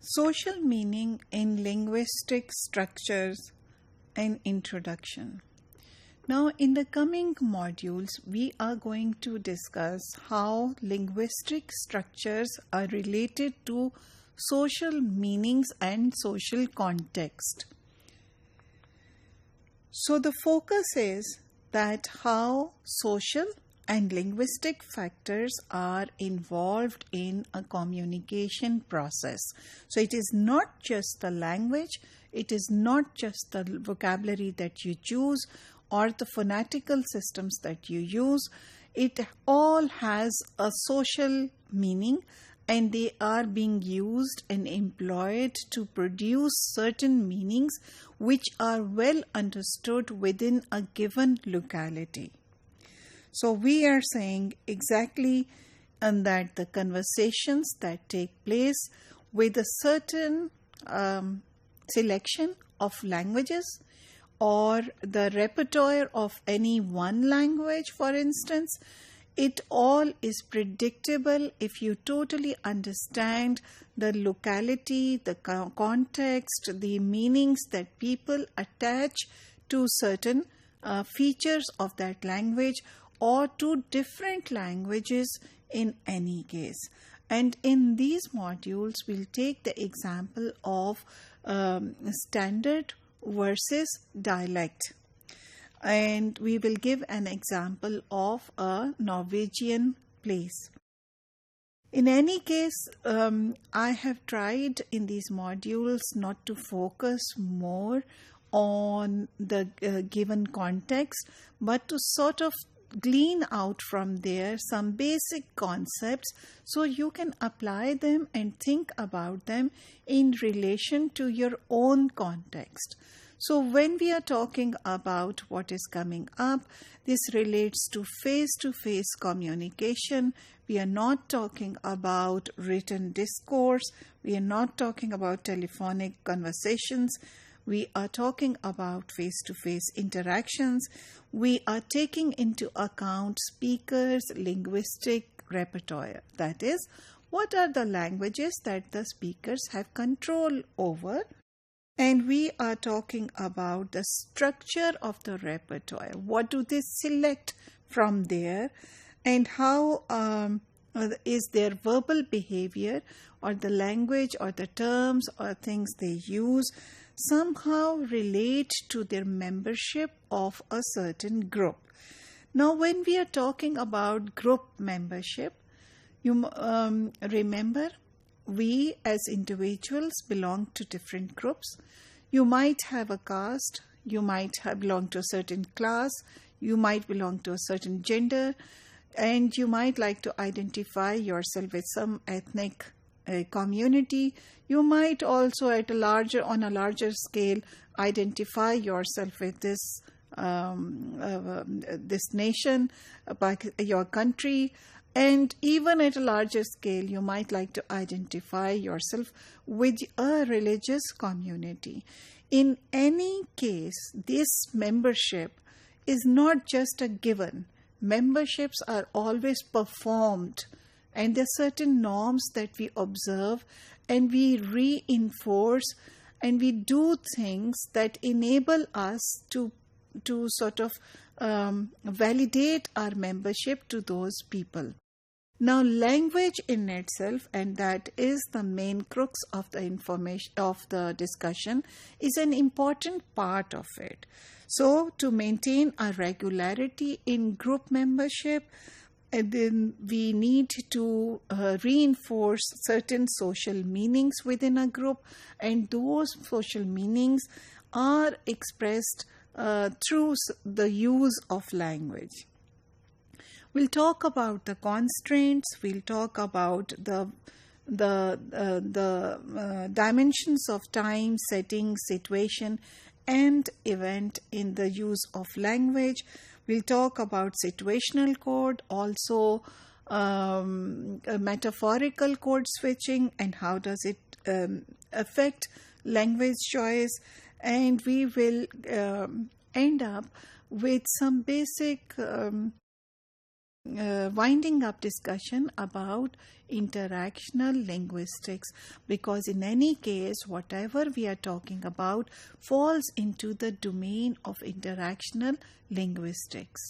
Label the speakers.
Speaker 1: Social meaning in linguistic structures and introduction. Now, in the coming modules, we are going to discuss how linguistic structures are related to social meanings and social context. So, the focus is that how social and linguistic factors are involved in a communication process. So it is not just the language, it is not just the vocabulary that you choose or the phonetical systems that you use. It all has a social meaning, and they are being used and employed to produce certain meanings which are well understood within a given locality. So we are saying exactly that the conversations that take place with a certain selection of languages or the repertoire of any one language, for instance, it all is predictable if you totally understand the locality, the context, the meanings that people attach to certain features of that language or to different languages in any case. And in these modules, we'll take the example of standard versus dialect. And we will give an example of a Norwegian place. In any case, I have tried in these modules not to focus more on the given context, but to sort of glean out from there some basic concepts so you can apply them and think about them in relation to your own context. So when we are talking about what is coming up, this relates to face-to-face communication. We are not talking about written discourse. We are not talking about telephonic conversations. We are talking about face-to-face interactions. We are taking into account speakers' linguistic repertoire. That is, what are the languages that the speakers have control over? And we are talking about the structure of the repertoire. What do they select from there? And how is their verbal behavior or the language or the terms or things they use somehow relate to their membership of a certain group. Now, when we are talking about group membership, you remember we as individuals belong to different groups. You might have a caste, you might belong to a certain class, you might belong to a certain gender, and you might like to identify yourself with some ethnic community. You might also on a larger scale identify yourself with this nation, your country, and even at a larger scale you might like to identify yourself with a religious community. In any case, this membership is not just a given. Memberships are always performed, and there are certain norms that we observe and we reinforce, and we do things that enable us to sort of validate our membership to those people. Now, language in itself, and that is the main crux of the information of the discussion, is an important part of it. So, to maintain a regularity in group membership, and then we need to reinforce certain social meanings within a group, and those social meanings are expressed through the use of language. We'll talk about the constraints. We'll talk about the dimensions of time, setting, situation, and event in the use of language. We'll talk about situational code, also metaphorical code switching, and how does it affect language choice. And we will end up with some basic winding up discussion about interactional linguistics, because in any case whatever we are talking about falls into the domain of interactional linguistics.